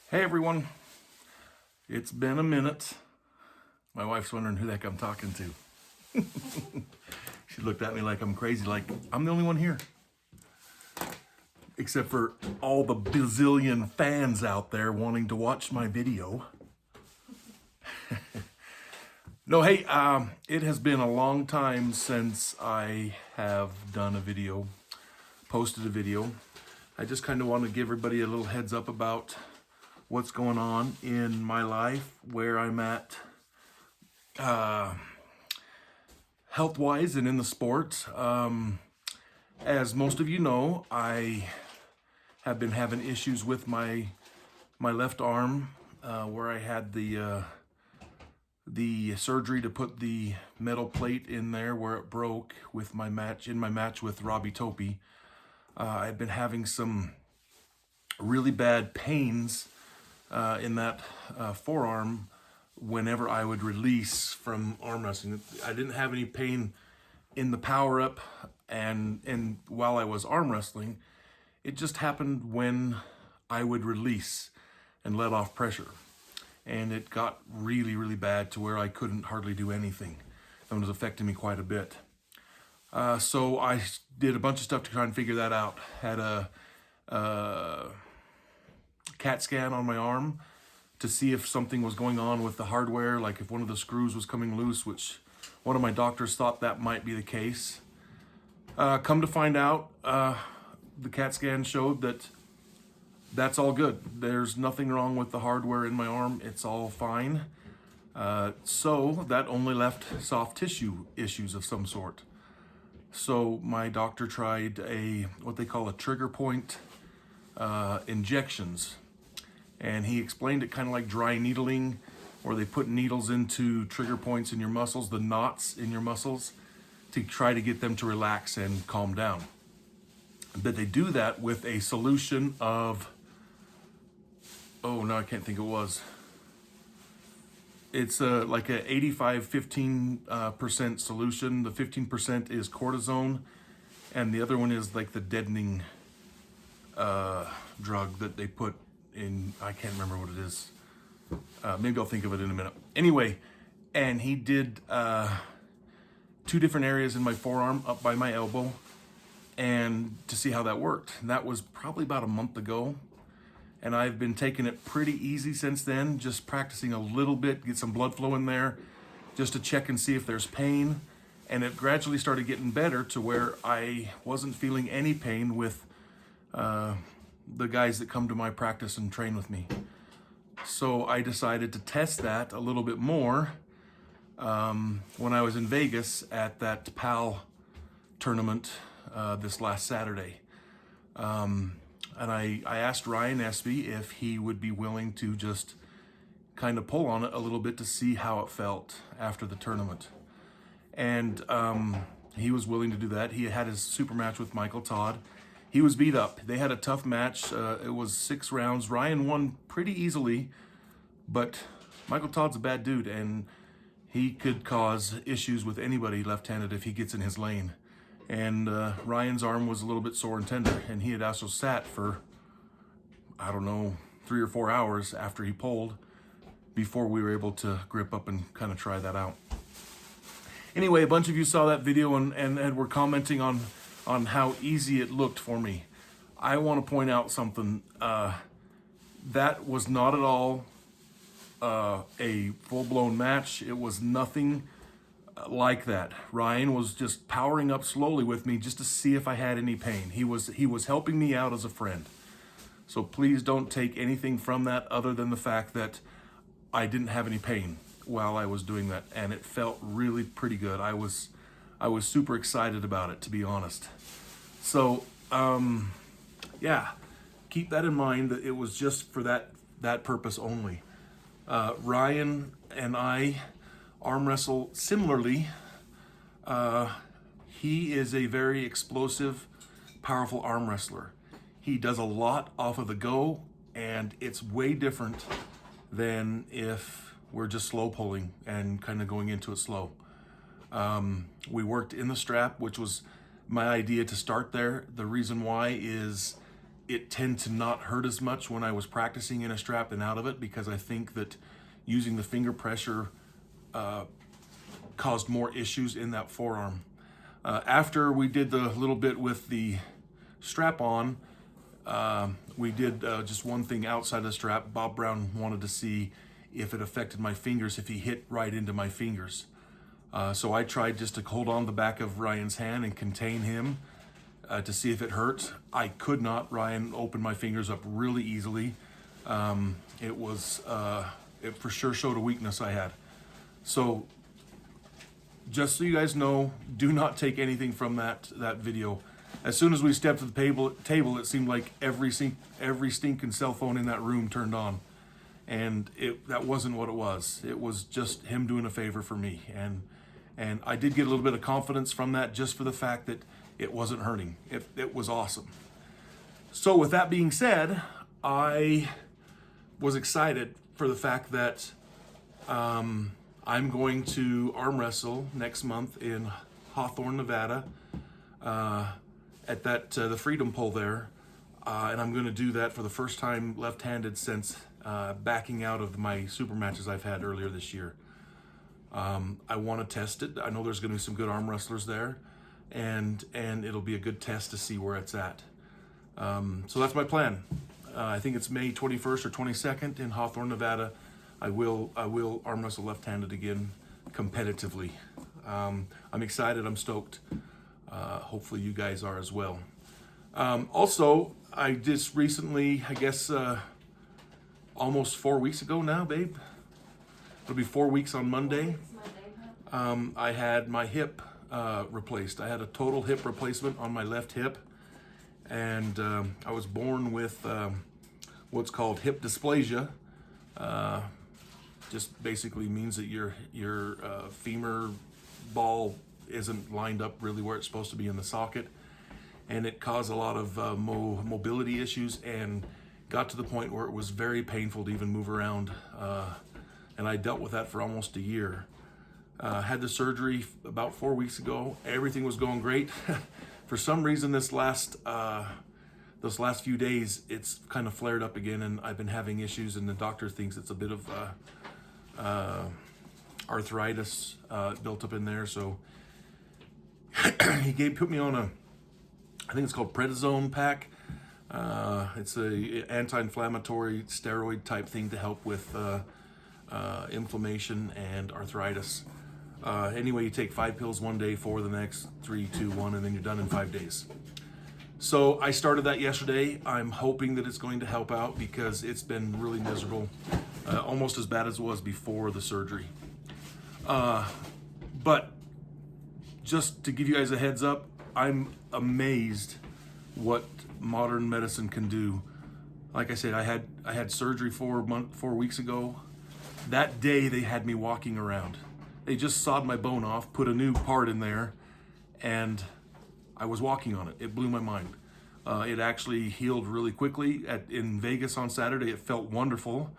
Hey everyone, it's been a minute. My wife's wondering who the heck I'm talking to. She looked at me like I'm crazy, like I'm the only one here. Except for all the bazillion fans out there wanting to watch my video. No, hey, it has been a long time since I have done a video, posted a video. I just kind of want to give everybody a little heads up about what's going on in my life, where I'm at health-wise and in the sport. As most of you know, I have been having issues with my left arm, where I had the surgery to put the metal plate in there where it broke with my match with Robbie Topi. I've been having some really bad pains in that forearm whenever I would release from arm wrestling. I didn't have any pain in the power up and while I was arm wrestling. It just happened when I would release and let off pressure. And it got really, really bad to where I couldn't hardly do anything. It was affecting me quite a bit. So I did a bunch of stuff to try and figure that out. Had a CAT scan on my arm to see if something was going on with the hardware, like if one of the screws was coming loose, which one of my doctors thought that might be the case. Come to find out, the CAT scan showed that that's all good. There's nothing wrong with the hardware in my arm. It's all fine. So that only left soft tissue issues of some sort. So my doctor tried what they call a trigger point injections. And he explained it kind of like dry needling, where they put needles into trigger points in your muscles, the knots in your muscles, to try to get them to relax and calm down. But they do that with a solution of, oh, no, I can't think it was. It's like a 85-15% solution. The 15% is cortisone, and the other one is like the deadening drug that they put in. I can't remember what it is. Maybe I'll think of it in a minute. Anyway, and he did 2 different areas in my forearm up by my elbow, and to see how that worked. And that was probably about a month ago. And I've been taking it pretty easy since then, just practicing a little bit, get some blood flow in there, just to check and see if there's pain. And it gradually started getting better to where I wasn't feeling any pain with the guys that come to my practice and train with me. So I decided to test that a little bit more when I was in Vegas at that PAL tournament this last Saturday. And I asked Ryan Espy if he would be willing to just kind of pull on it a little bit to see how it felt after the tournament. And he was willing to do that. He had his super match with Michael Todd. He was beat up. They had a tough match. It was 6 rounds. Ryan won pretty easily, but Michael Todd's a bad dude, and he could cause issues with anybody left-handed if he gets in his lane. And Ryan's arm was a little bit sore and tender, and he had also sat for, I don't know, 3 or 4 hours after he pulled before we were able to grip up and kind of try that out. Anyway, a bunch of you saw that video and were commenting on how easy it looked for me. I want to point out something. That was not at all a full-blown match. It was nothing like that. Ryan was just powering up slowly with me just to see if I had any pain. He was helping me out as a friend. So please don't take anything from that other than the fact that I didn't have any pain while I was doing that, and it felt really pretty good. I was super excited about it, to be honest. So yeah, keep that in mind, that it was just for that purpose only. Ryan and I arm wrestle similarly. He is a very explosive, powerful arm wrestler. He does a lot off of the go, and it's way different than if we're just slow pulling and kind of going into it slow. We worked in the strap, which was my idea to start there. The reason why is it tend to not hurt as much when I was practicing in a strap and out of it, because I think that using the finger pressure caused more issues in that forearm. After we did the little bit with the strap on, we did just one thing outside the strap. Bob Brown wanted to see if it affected my fingers, if he hit right into my fingers. So I tried just to hold on the back of Ryan's hand and contain him to see if it hurt. I could not. Ryan opened my fingers up really easily. It for sure showed a weakness I had. So just so you guys know, do not take anything from that video. As soon as we stepped to the table, it seemed like every stinking cell phone in that room turned on. And that wasn't what it was. It was just him doing a favor for me. And I did get a little bit of confidence from that, just for the fact that it wasn't hurting. It was awesome. So with that being said, I was excited for the fact that I'm going to arm wrestle next month in Hawthorne, Nevada, at the Freedom Pole there. And I'm going to do that for the first time left-handed since backing out of my super matches I've had earlier this year. I want to test it. I know there's going to be some good arm wrestlers there, and it'll be a good test to see where it's at. So that's my plan. I think it's May 21st or 22nd in Hawthorne, Nevada. I will arm wrestle left-handed again competitively. I'm excited. I'm stoked. Hopefully you guys are as well. Also, I just recently, I guess almost 4 weeks ago now, babe. It'll be 4 weeks on Monday. I had my hip replaced. I had a total hip replacement on my left hip, and I was born with what's called hip dysplasia. Just basically means that your femur ball isn't lined up really where it's supposed to be in the socket, and it caused a lot of mobility issues, and got to the point where it was very painful to even move around, and I dealt with that for almost a year. Had the surgery about 4 weeks ago. Everything was going great. For some reason, those last few days, it's kind of flared up again, and I've been having issues, and the doctor thinks it's a bit of arthritis built up in there. So he put me on I think it's called prednisone pack. It's a anti-inflammatory steroid type thing to help with inflammation and arthritis. Anyway, you take 5 pills one day, 4 the next, 3, 2, 1, and then you're done in 5 days. So I started that yesterday. I'm hoping that it's going to help out, because it's been really miserable, almost as bad as it was before the surgery. But just to give you guys a heads up, I'm amazed what modern medicine can do. Like I said, I had surgery 4 weeks ago. That day they had me walking around. They just sawed my bone off, put a new part in there, and I was walking on it. It blew my mind. It actually healed really quickly. In Vegas on Saturday, it felt wonderful.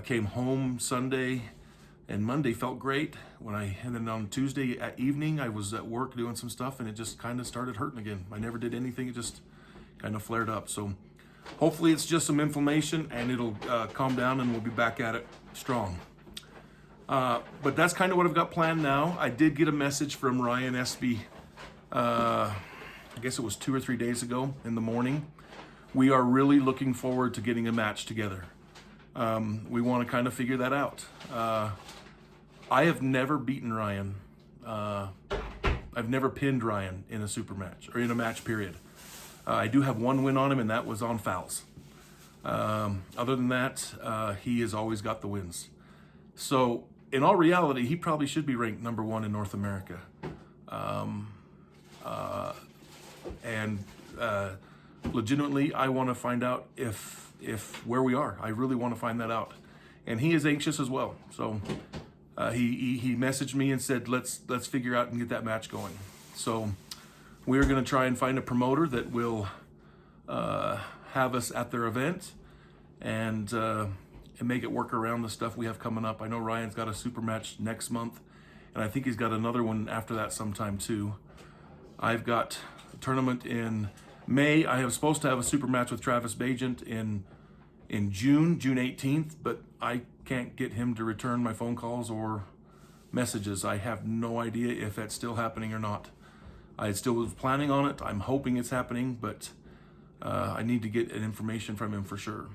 Came home Sunday, and Monday felt great. And then on Tuesday evening, I was at work doing some stuff, and it just kind of started hurting again. I never did anything. It just kind of flared up. So hopefully it's just some inflammation, and it'll calm down, and we'll be back at it strong. But that's kind of what I've got planned now. I did get a message from Ryan Espy, I guess it was 2 or 3 days ago in the morning. We are really looking forward to getting a match together. We want to kind of figure that out. I have never beaten Ryan. I've never pinned Ryan in a super match, or in a match period. I do have one win on him, and that was on fouls. Other than that, he has always got the wins. So in all reality, he probably should be ranked number 1 in North America. Legitimately, I want to find out if where we are. I really want to find that out, and he is anxious as well. So he messaged me and said, let's figure out and get that match going. So we're going to try and find a promoter that will have us at their event, and make it work around the stuff we have coming up. I know Ryan's got a super match next month, and I think he's got another one after that sometime too. I've got a tournament in May, I was supposed to have a super match with Travis Bagent in June 18th, but I can't get him to return my phone calls or messages. I have no idea if that's still happening or not. I still was planning on it. I'm hoping it's happening, but I need to get an information from him for sure.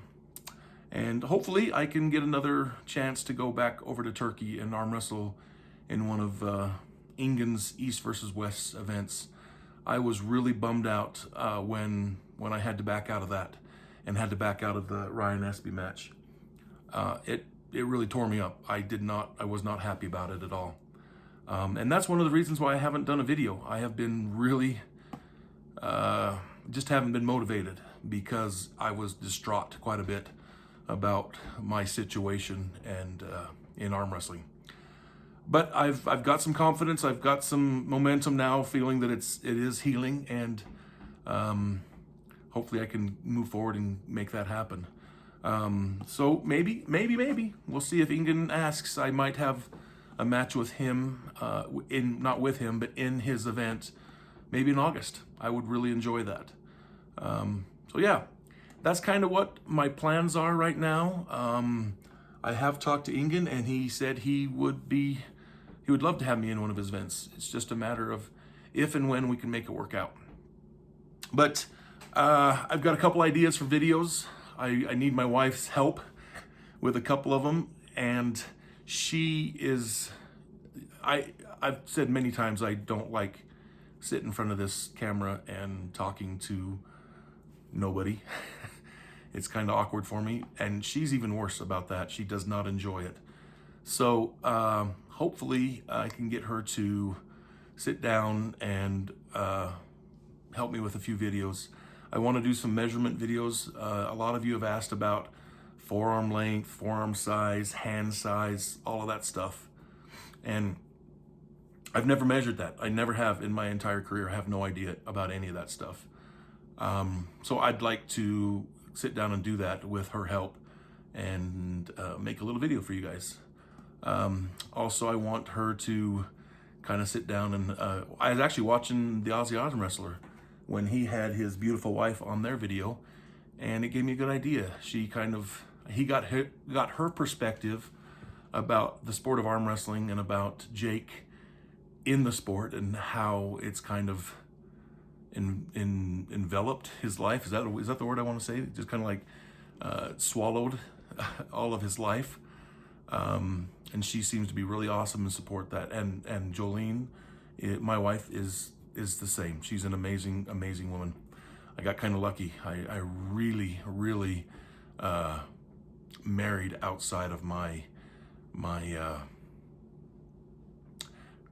And hopefully I can get another chance to go back over to Turkey and arm wrestle in one of Ingen's East versus West events. I was really bummed out when I had to back out of that and had to back out of the Ryan Espy match. It really tore me up. I was not happy about it at all. And that's one of the reasons why I haven't done a video. I have been really, just haven't been motivated because I was distraught quite a bit about my situation and in arm wrestling. But I've got some confidence. I've got some momentum now, feeling that it is healing, and hopefully I can move forward and make that happen. So maybe we'll see if Ingen asks. I might have a match with him, not with him, but in his event, maybe in August. I would really enjoy that. So yeah, that's kind of what my plans are right now. I have talked to Ingen, and he said he would love to have me in one of his events. It's just a matter of if and when we can make it work out. But I've got a couple ideas for videos. I need my wife's help with a couple of them, and I've said many times I don't like sitting in front of this camera and talking to nobody. It's kind of awkward for me, and she's even worse about that. She does not enjoy it. So hopefully I can get her to sit down and help me with a few videos. I want to do some measurement videos. A lot of you have asked about forearm length, forearm size, hand size, all of that stuff. And I've never measured that. I never have in my entire career. I have no idea about any of that stuff. So I'd like to sit down and do that with her help and make a little video for you guys. Also, I want her to kind of sit down and I was actually watching the Aussie Arm Wrestler when he had his beautiful wife on their video, and it gave me a good idea. He got her perspective about the sport of arm wrestling and about Jake in the sport and how it's kind of enveloped his life. Is that the word I want to say? Just kind of like swallowed all of his life. And she seems to be really awesome and support that. And Jolene, my wife, is the same. She's an amazing woman. I got kind of lucky. I really married outside of my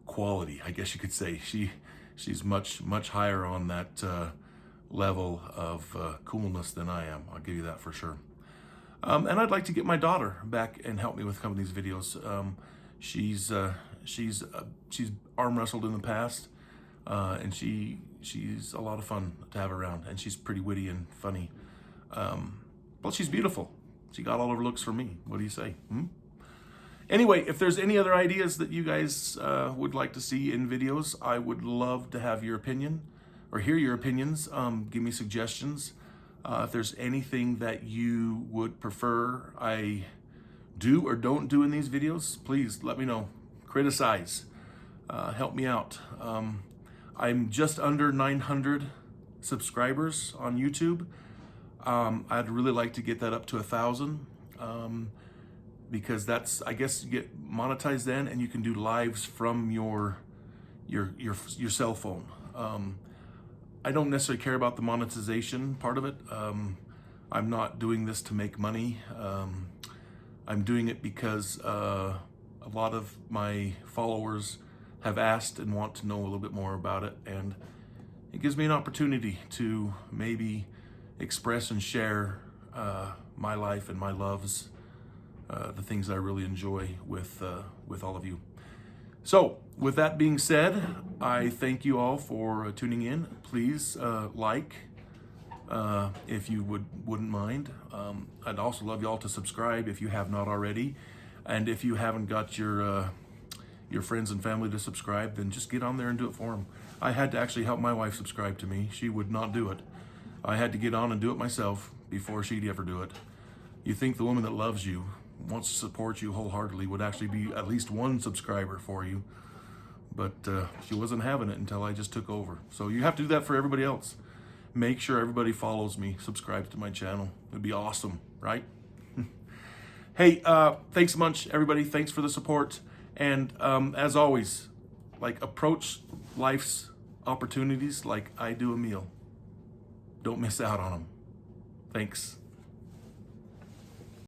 quality, I guess you could say. She's much higher on that level of coolness than I am. I'll give you that for sure. And I'd like to get my daughter back and help me with some of these videos. She's arm wrestled in the past, and she's a lot of fun to have around, and she's pretty witty and funny. But she's beautiful. She got all her looks from me. What do you say? Anyway, if there's any other ideas that you guys would like to see in videos, I would love to have your opinion or hear your opinions. Give me suggestions. If there's anything that you would prefer I do or don't do in these videos, please let me know. Criticize. Help me out. I'm just under 900 subscribers on YouTube. I'd really like to get that up to 1,000. Because that's, I guess, you get monetized then, and you can do lives from your cell phone. I don't necessarily care about the monetization part of it. I'm not doing this to make money. I'm doing it because a lot of my followers have asked and want to know a little bit more about it, and it gives me an opportunity to maybe express and share my life and my loves. The things I really enjoy with all of you. So, with that being said, I thank you all for tuning in. Please like, if you wouldn't mind. I'd also love you all to subscribe if you have not already, and if you haven't got your friends and family to subscribe, then just get on there and do it for them. I had to actually help my wife subscribe to me. She would not do it. I had to get on and do it myself before she'd ever do it. You think the woman that loves you, wants to support you wholeheartedly, would actually be at least one subscriber for you. But she wasn't having it until I just took over. So you have to do that for everybody else. Make sure everybody follows me, subscribes to my channel. It'd be awesome, right? Hey, thanks so much, everybody. Thanks for the support. And as always, like, approach life's opportunities like I do a meal. Don't miss out on them. Thanks.